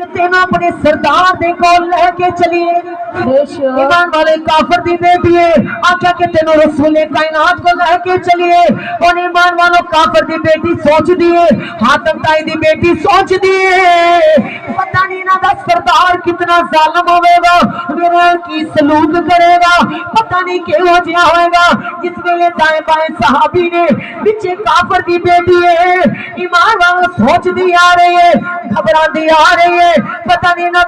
तेन अपने सरदार दे कोल लेके चलिए। ईमान वाले काफर दी बेटी है आख्या कि तेनों रसूले कायनात को लेके चलिए। और ईमान वालों काफर दी बेटी सोच दिए, हातम ताई दी बेटी सोच दिए पता नहीं ना दा सरदार कितना जालिम होगा, मेरा की सलूक करेगा, पता नहीं केहो जिहा होएगा। जिस वेले दाएं बाएं सहाबी ने पीछे काफर दी बेटी है ईमान वालों सोच दी आ रही है, घबरा दी आ रही है, पता नहीं ना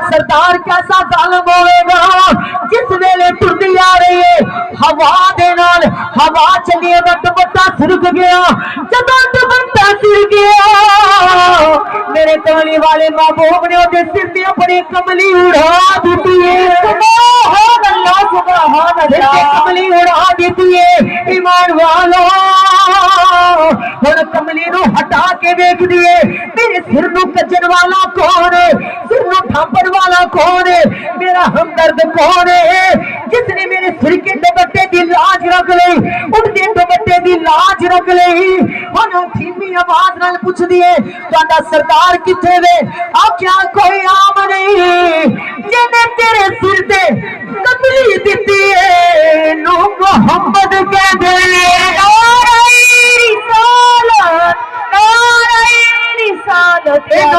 सरदार कैसा जालिम होगा। जिस वेले टुरदी आ रही है हवा दे नाल हवा चली है, दुपट्टा सिरक गया। जदों दुपट्टा सिर गया मेरे कमली वाले महबूब ने उसके सिर पे अपनी कमली उड़ा दी है। कमली उड़ा दी है ईमान वालों। और कमली नु हटा के देख दिए मेरे सिर नु कजन वाला कौन है, सिर नु ढांपण वाला कौन है, मेरा हमदर्द कौन है जिसने मेरे सिर के दुपट्टे की लाज रख ली, उनके दुपट्टे की लाज रख ली। और धीमी आवाज नाल पूछ दिए तुहाडा सरदार किथे वे? आख्या कोई आम नहीं जिन्हें तेरे सिर ते कमली दिती है नु मोहम्मद कहदे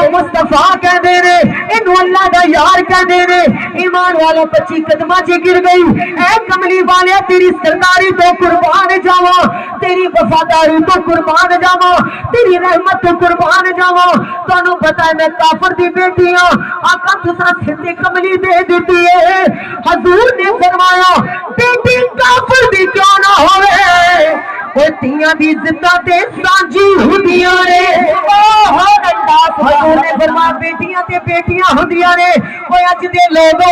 मुस्तफा कहते ने, इनू अल्लाह दा यार कहते ने। ईमान वालों 25 कदमां च गिर गई। ऐ कमली वाले तेरी सरदारी तो कुर्बान जावा, तेरी वफादारी तो कुर्बान जावा, तेरी रहमत तो कुर्बान जावा। तुहानू पता है मैं काफर दी बेटी हां, आका तुसा सिर ते कमली दे दी है। हजूर ने फरमाया बेटी काफर दी क्यों ना होवे, ओ तियां दी इज्जतां ते सांझी हुंदियां ने। हजूर ने फरमाया बेटियां ते बेटियां हुंदियां ने। ओए अज दे लोगो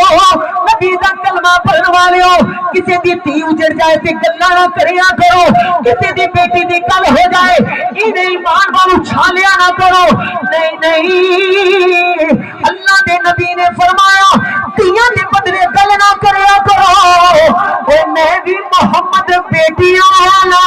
नबी दा कलमा पढ़न वालेओ किसे दी धी उजड़ जाए ते गल्लां ना करिया करो, किसे दी बेटी दी गल हो जाए इने ईमान वालों छालिया ना करो। नहीं नहीं अल्लाह दे नबी ने फरमाया धीयां दे बदले गल ना करिया करो। ओ मैं भी मोहम्मद बेटियां वाला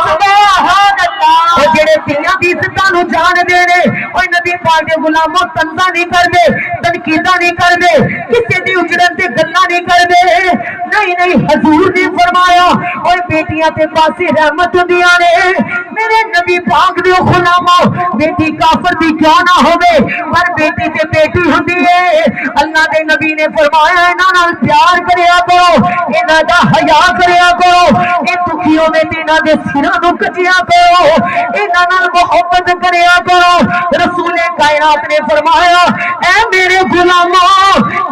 सुभान अल्लाह। ओ जेड़े धीयां दी इज्जतां नु जानदे ने ओए नबी पाक दे गुलामों तंजा नहीं करदे, तनकीदा नहीं करदे, किसी दी उजड़न ते गल्लां नहीं करदे। नहीं नहीं हजूर ने फरमाया ओए बेटियां ते पासे रहमत हुंदियां ने। मेरे नबी पाक दे गुलामों बेटी काफर दी क्यों ना होवे पर बेटी ते बेटी हुंदी है। अल्लाह दे नबी ने फरमाया इन्हां नाल प्यार करया करो, इन्हां दा हया करया करो, ए दुखियों ने इन्हां दे सिरां नूं कजिया करो, इन्हां नाल मोहब्बत करया करो। रसूले कायनात ने फरमाया ऐ मेरे गुलामों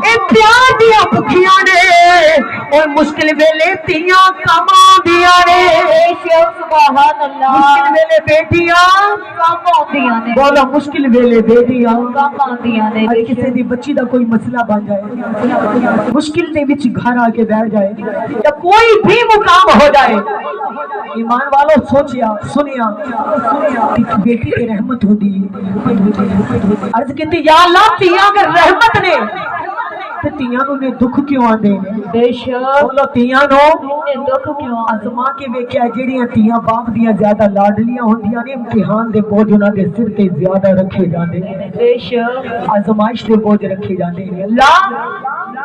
ए प्यार दियां भुखियां ने और मुश्किल वेले तियां काम आंदियां ने। सुभान अल्लाह। मुश्किल वेले बेटियां काम आंदियां ने। बोलो मुश्किल वेले बेटियां काम आंदियां ने। अज किसी दी बच्ची दा कोई मसला बन जाए, मुश्किल दे विच घर आके बैठ जाए या कोई भी मुकाम हो जाए, ईमान वालों सोचिया सुनिया बेटी की रहमत होती है। अर्ज की या अल्लाह तियां अगर रहमत ने ते तियां नु ने दुख क्यों आंदे ने? बेशक बोलो तियां नु ने दुख क्यों आजमा के वेख्या जेड़ियां तियां बाप दियां ज्यादा लाडलियां होंदियां ने इम्तिहान दे बोझ उन्हां दे सिर ते ज्यादा रखे जांदे ने। बेशक आजमाइश दे बोझ रखे जांदे ने। अल्लाह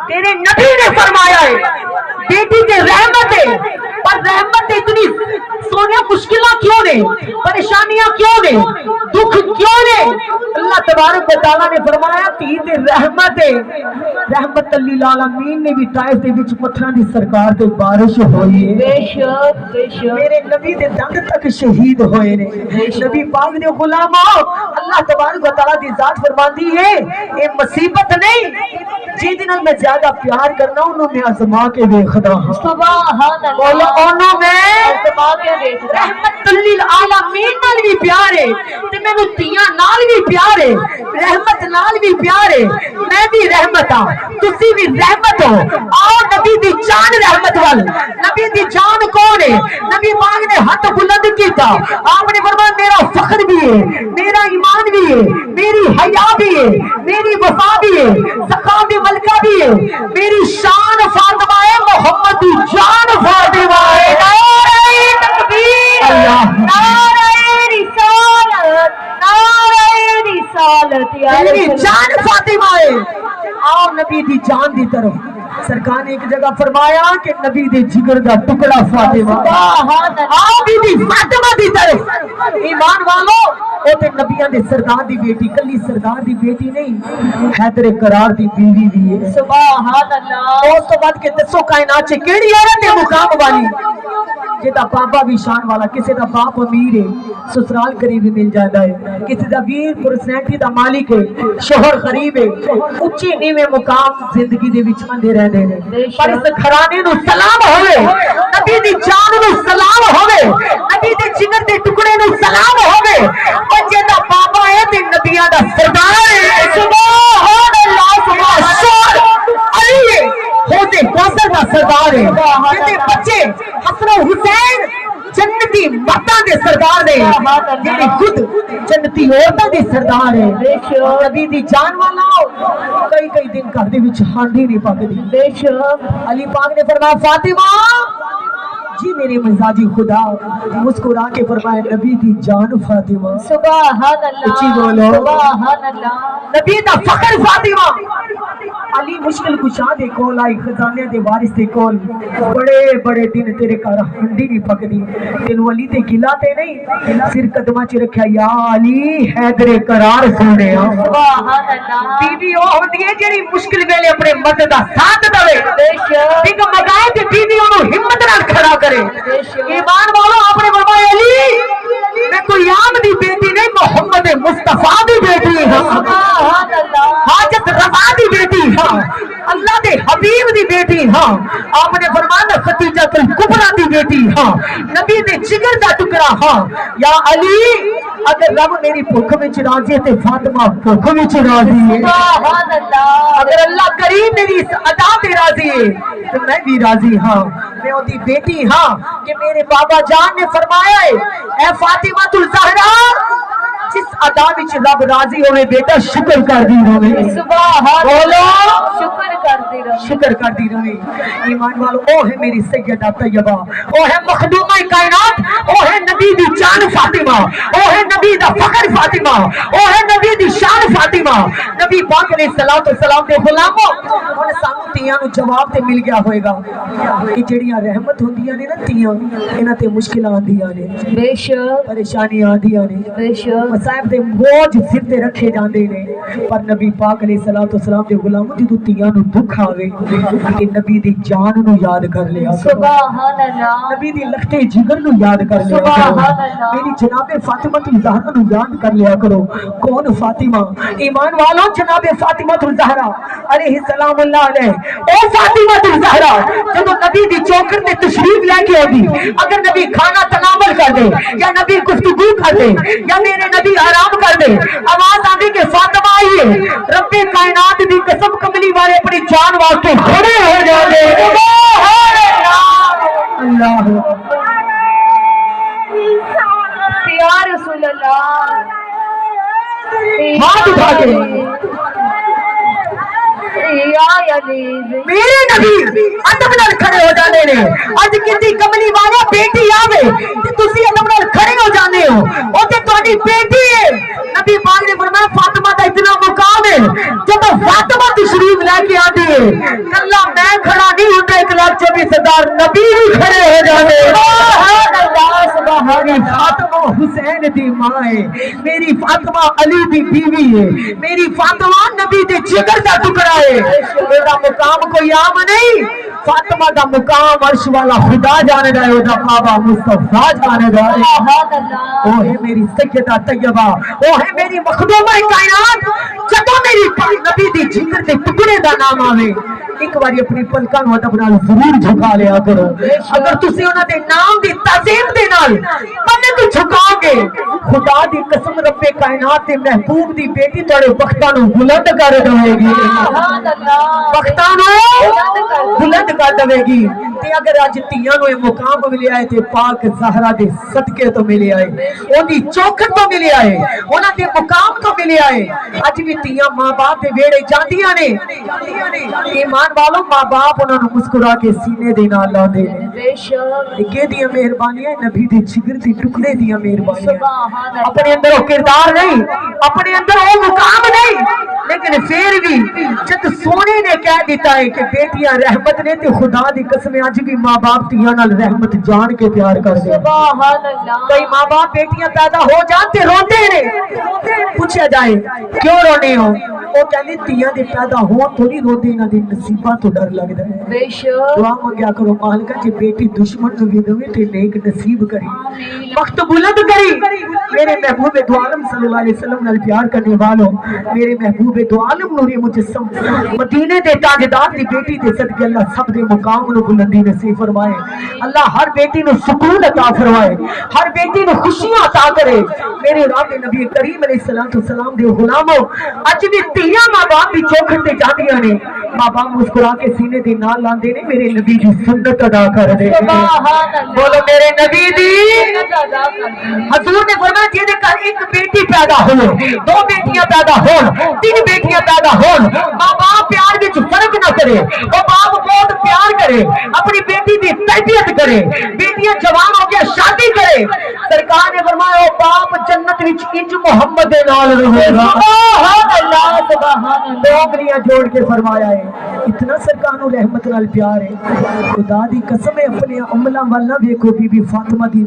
तेरे नबी ने फरमाया है बेटी ते रहमत है, पर रहमत इतनी सोनिया मुश्किलां क्यों ने, परेशानियां क्यों ने, दुख क्यों ने? अल्लाह तबारक व तआला ने फरमाया धी ते रहमत है। रहमत लिल आलमीन ने भी ताइफ दे विच पत्थरां दी सरकार ते बारिश होई है। बेशक बेशक मेरे नबी दे दंद तक शहीद होए ने। नबी पाक दे गुलामों अल्लाह तबारक व तआला दी जात फरमांदी है ए मुसीबत नहीं जिहदे नाल मैं ज्यादा प्यार करना उन्हों मैं आजमा के देखदा हां। सुभान अल्लाह। बोलो उन्हों मैं आजमा के देखदा। रहमत लिल आलमीन नाल भी प्यार है ते मैनू तियां नाल भी प्यार है, रहमत नाल भी प्यार है। मैं भी रहमत हां, तुसी भी रहमत हो। आओ नबी दी जान रहमत वाल। नबी दी जान कौन है? नबी पाक ने हाथ बुलंद कीता, आपने फरमाया मेरा फख्र भी है, मेरा ईमान भी है, मेरी हया भी है, मेरी वफा भी है, ज़का भी मलका भी है, मेरी शान फातिमा है, मोहम्मद दी जान फातिमा है। नारे तकबीर, नारे रिसालत, नारे रिसालत या अली दी जान फातिमा है। आओ नबी दी जान दी तरफ। सरकार ने एक जगह फरमाया कि नबी दे जिगर दा टुकड़ा फातिमा, आओ बीबी फातिमा दी तरफ। ईमान वालो ओ ते नबियां दे सरदार दी बेटी, कली सरदार दी बेटी नहीं, हैदर करार दी बीवी भी है। सुभान अल्लाह। उस तो बाद के दसो कायनात च केड़ी औरत है मुकाम वाली जेदा बाबा भी शान वाला, किसी दा बाप अमीर है ससुराल करीब मिल जाता है, किसी दा वीर पर्सनैलिटी दा मालिक है, शोहर गरीब है, उच्ची नीवे मुकाम जिंदगी दे विच आंदे रहंदे ने, पर इस घराने नु सलाम होवे, नबी दी जान नु सलाम होवे, नबी दे जिगर दे टुकड़े नु सलाम होवे, और जेदा बाबा है ते नबियां दा सरदार है। सुभान अल्लाह। सुभान अली है, होते कौसर दा सरदार है, जेदे बच्चे हसन हुसैन जन्नती मर्दां दे सरदार ने, जेड़ी खुद जन्नती औरतां दे सरदार है। नबी दी जान वाला कई कई दिन घर दे विच हांडी नहीं पकदी। अली पाक ने फरमाया फातिमा जी मेरे मजाजी खुदा, मुस्कुरा के फरमाया नबी दी जान फातिमा। सुभान अल्लाह। उच्ची बोलो सुभान अल्लाह। नबी दा फखर फातिमा। अली मुश्किल कुशा दे कोल आई, खजाने दे वारिस दे कोल, बड़े बड़े दिन तेरे घर हंडी नहीं पकदी, तेनू अली ते गिला ते नहीं, सिर कदमां च रखया या अली हैदरे करार सुने। सुभान अल्लाह। बीवी ओ होंदी है जेड़ी मुश्किल वेले अपने मर्द दा साथ देवे, बिग मगाए ते बीवी ओनू हिम्मत नाल खड़ा करे। ईमान वालो आपने फरमाया अली मैं कोई आम दी बेटी नहीं, मोहम्मद मुस्तफा दी बेटी हां। सुभान अल्लाह। हाजत रवा दी बेटी हां, अल्लाह दे हबीब दी बेटी हां। आपने फरमाया खदीजा तुल कुबरा दी बेटी हां, नबी दे जिगर दा टुकड़ा हां। या अली अगर रब मेरी भूख विच राजी है ते फातिमा भूख विच राजी है। सुभान अल्लाह। अगर अल्लाह करीम मेरी इस अदा पे राजी है तो मैं भी राजी हां, मैं ओदी बेटी हां कि मेरे बाबा जान ने फरमाया है ए फातिमा तुल ज़हरा जिस अदा विच रब राजी होवे बेटा शुक्र करदी रहे। सुभान बोलो शुक्र करदी रहे, शुक्र करदी रहे। ईमान वालो ओ है मेरी सैयदा तैयबा, ओ है मखदूमा कायनात, ओ है नबी दी जान फातिमा, ओ है नबी दा फखर फातिमा, ओ है नबी दी शान फातिमा। नबी पाक ने सलात व सलाम दे गुलामो हुन सानू तियां नु जवाब ते मिल गया होएगा कि जेड़ियां रहमत हुंदियां ने ना तियां, इन्हां ते मुश्किलां आंदियां ने, बेशक परेशानियां आंदियां ने, बेशक साहब दे बोझ सिर ते रखे जांदे ने, पर नबी पाक ने सलात व सलाम दे गुलामो जदों तियां नु दुख आवे कि नबी दी जान नु याद कर लिया। सुभान अल्लाह। नबी दी लखते जिगर नु याद कर लिया। सुभान अल्लाह। मेरी जनाबे फातिमा तुल ज़हरा नु याद कर लिया करो। कौन फातिमा? ईमान वालों जनाबे फातिमा तुल ज़हरा अलैहि सलाम अल्लाह अलैह, ओ फातिमा तुल ज़हरा जदों नबी दी चौखट ते तशरीफ लेके आएगी, अगर नबी खाना तनावल कर दे या नबी गुफ्तगू कर दे या मेरे नबी आराम कर दे, आवाज आती कि फातिमा आई है, रब्बे कायनात दी कसम कमली वाले अपनी जान वास्ते खड़े हो जाते। अल्लाह या रसूल अल्लाह। हाथ उठा के मेरे नबी अदब नाल खड़े हो जाने ने। अज किसी कमली वाला बेटी आवे ते तुसी अदब नाल खड़े हो जाने हो, ओ ते तुम्हारी बेटी है। नबी पाक ने फरमाया फातिमा दा इतना मुकाम है जब फातिमा तशरीफ लेके आती है कल्ला मैं खड़ा नहीं होता, 1,24,000 नबी भी खड़े हो जाते। मेरी फातिमा हुसैन दी मां है, मेरी फातिमा अली दी बीवी है, मेरी फातिमा नबी दे जिगर दा टुकड़ा है। मेरा मुकाम कोई आम नहीं, फातिमा दा मुकाम अर्श वाला खुदा जाने दा है, ओदा बाबा मुस्तफा जाने दा है। ओ है मेरी सैयदा तैयबा, ओ है मेरी मखदूमा कायनात। जदों मेरी नबी दी जिगर दे टुकड़े दा नाम आवे एक बारी अपनी पलकां नूं अदब नाल जरूर झुका लिया करो। अगर तुसी उन्हां दे नाम दी ताज़ीम दे नाल मन्ने तो झुकाओगे, खुदा दी कसम रब्बे कायनात दे महबूब दी बेटी तुहाडे वक्तां नूं बुलंद कर देवेगी। सुभान अल्लाह। वक्तां नूं बुलंद कर देवेगी। ते अगर अज तियां नूं मुकाम मिलिया है ते पाक ज़हरा दे सदके तो मिलिया है, ओदी चौखट तो मिलिया है, उन्हां दे मुकाम तो मिलिया है। अज भी तियां मां बाप दे वेड़े जांदियां ने, ईमान वालों मां बाप उन्होंने मुस्कुरा के सीने दे नाल लांदे ने। बेशक के दी मेहरबानियां नबी दे जिगर दे टुकड़े दी मेहरबानियां। اپنے اندر وہ کردار نہیں، اپنے اندر وہ مقام نہیں، لیکن پھر بھی جب سونے نے کہہ دیتا ہے کہ بیٹیاں رحمت نے، تو خدا دی قسم اج بھی ماں باپ دیا نال رحمت جان کے پیار کر دے۔ کئی ماں باپ بیٹیاں پیدا ہو جاتے روتے نے، پوچھا جائے کیوں رونے ہو، وہ کہندی تیاں دے پیدا ہو تو نہیں روتے، انہاں دی نصیباں تو ڈر لگدا ہے۔ بے شک دعا منگیا کرو مالکا جے بیٹی دشمن نو بھی دوے تے نیک نصیب کری، وقت بلند کری۔ میرے محبوب دو عالم صلی اللہ علیہ وسلم نال پیار کرنے والوں، میرے محبوب دو عالم نور مجسم مدینے دے تاجدار دی بیٹی دے صدقے اللہ سب دے مقام نو بلندی نصیب فرمائے، اللہ ہر بیٹی نو سکون عطا فرمائے، ہر بیٹی نو خوشیاں عطا کرے۔ میرے رب نبی کریم علیہ السلام دے غلاموں، اج بھی تیاں ماں باپ دی چوکھٹ تے جاندیاں نے، ماں باپ مسکرا کے سینے دے نال لاندے نے، میرے نبی دی سنت ادا کر دے۔ بولو میرے نبی دی۔ حضور نے فرمایا جے گھر ایک بیٹی پیدا ہو، دو بیٹیاں پیدا ہو، تین بیٹیاں پیدا ہو، ماں باپ پیار وچ فرق نہ کرے، وہ باپ بہت پیار کرے، اپنی بیٹی دی تربیت کرے، بیٹیاں جوان ہو کے شادی کرے، سرکار نے فرمایا وہ باپ جنت وچ انج محمد دے نال رہے گا۔ سبحان اللہ سبحان اللہ، دو انگلیاں جوڑ کے فرمایا ہے، اتنا سرکار نو رحمت نال پیار ہے۔ خدا دی قسم ہے اپنے عملاں والا ویکھو بی بی فاطمہ دی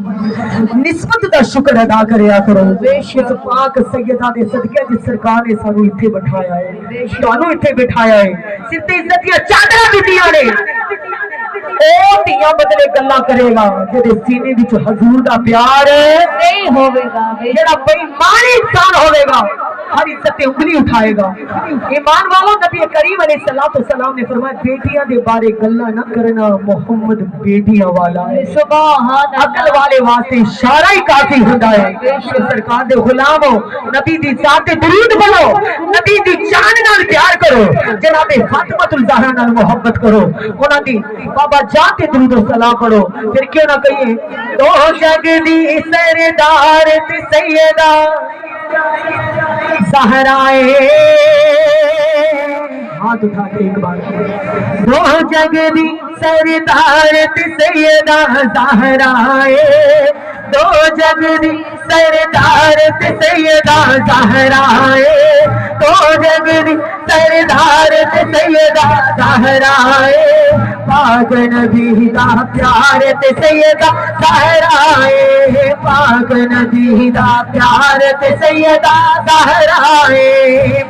نسبت دا شکر ادا کریا کرو۔ اس پاک سیدہ دے صدقے جس سرکار نے سانو ایتھے بٹھایا ہے، تانوں ایتھے بٹھایا ہے، سر تے عزت دیاں چادراں دتیاں نے، او دیاں بدلے گلاں کرے گا جے سینے وچ حضور دا پیار نہیں ہوے گا، جڑا بے ایمان انسان ہوے گا ہر عزت تے انگلی اٹھائے گا۔ ایمان والو نبی کریم علیہ السلام نے فرمایا بیٹیاں دے بارے گلاں نہ کرنا، محمد بیٹیاں والا ہے۔ سبحان اللہ، عقل والے واسطے اشارہ ہی کافی ہوندا ہے۔ سرکار دے غلامو نبی دی ذات تے درود پڑھو، نبی دی جان نال پیار کرو، جناب فاطمہ الزہرا نال محبت کرو، انہاں دی بابا جان تے درود و سلام پڑھو، پھر کیوں نہ کہیے دو جگ دی سردار تے سیدہ زہرائے، ہاتھ اٹھا کے ایک بار دو جگ دی سردار تے سیدہ زہرائے، دو جگ دی سردار تے سیدہ زہرائے، دو جگ دی سردار تے سیدہ زہرائے، پاک نبی دا پیار تے سیدہ زہرائے، پاک نبی دا پیار تے سیدہ زہرائے،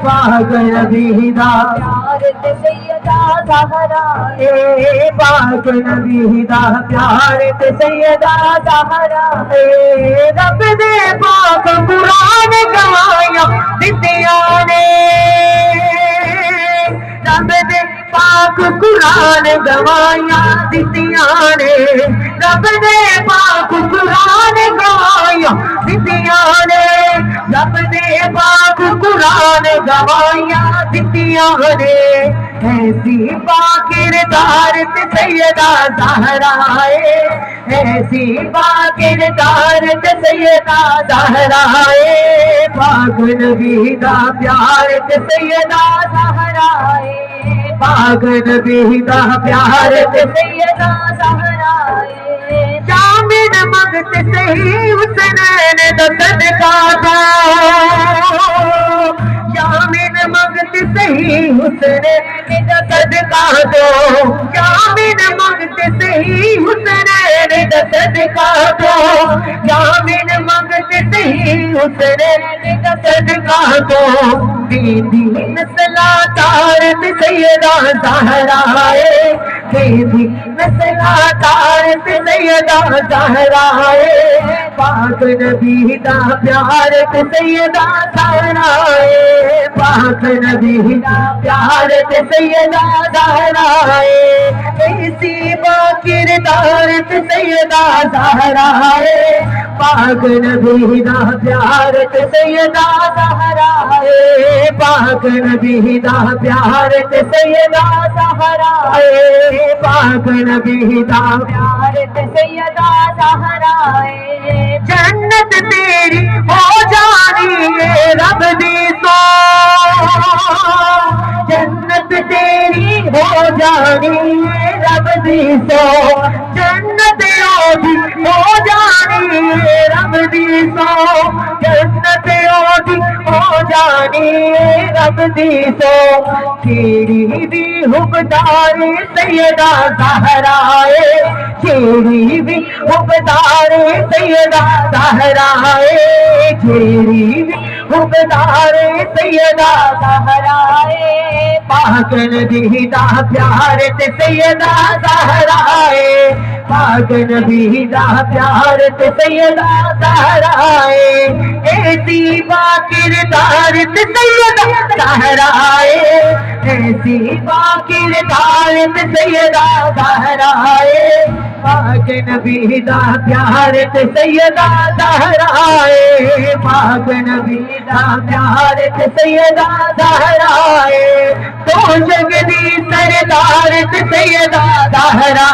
پاک نبی دا پیار تے سیدہ زہرائے، پاک نبی دا پیار تے سیدہ زہرائے، رب دے پاک قرآن گواہیاں دتیاں نے، رب دے پاک قرآن گواہیاں دتیاں نے، رب دے پاک قرآن گواہیاں دتیاں نے، رب دے پاک قرآن گواہیاں دتیاں نے، ایسی باکردار تے سیدہ زہرائے، ایسی باکردار تے سیدہ زہرائے، پاک نبی دا پیار تے سیدہ زہرائے، پاک نبی دا پیار تے سیدہ زہرائے، جامن منگت صحیح حسنین دا صدقہ دو، جامن منگت صحیح حسنین دا صدقہ دو، جامن منگت صحیح حسنین دا صدقہ دو، جامن منگت صحیح حسنین دا صدقہ دو، دین دی نسلہ تارت سیدہ زہرائے، دین دی نسلہ تارت سیدہ زہرائے، پاک نبی دا پیار تے سیدہ زہرائے، پاک نبی دا پیار تے سیدہ زہرائے، ایسی باکردار تے سیدہ زہرائے، پاک نبی دا پیار تے سیدہ زہرائے، پاک نبی دا پیار تے سیدہ زہرائے، پاک نبی دا پیار تے سیدہ زہرائے، جنت تیری ہو جانی ہے رب دی سو، جنت تیری ہو جانی ہے رب دی سو جنت اوڈی ہو جانی رب دی سو جنت اوڈی ہو جانی رب دی سو کیڑی بھی حقدار سیدہ زہرا کیڑی بھی حقدار سیدہ زہرا کیڑی بھی حقدار سیدہ زہرا پاک نبی دا پیار تے سیدہ زہرا پاک نبی دا پیار تے سیدہ زہرا ایسی با کردار تے سیدہ زہرا ایسی با کردار تے سیدہ زہرا پاک نبی دا پیار تے سیدہ زہرا پاک نبی دا پیار تے سیدہ زہرا تو جگ دی سردار تے سیدہ زہرا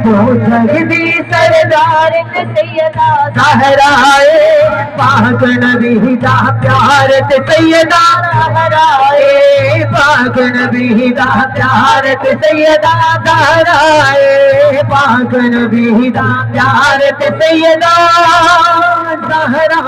تو جگ دی سردار تے سیدہ زہرا پاک نبی دا پیار تے سیدہ زہرا پاک نبی دا پیار تے سیدہ زہرا پاک نبی دا پیار تے سیدہ زہرا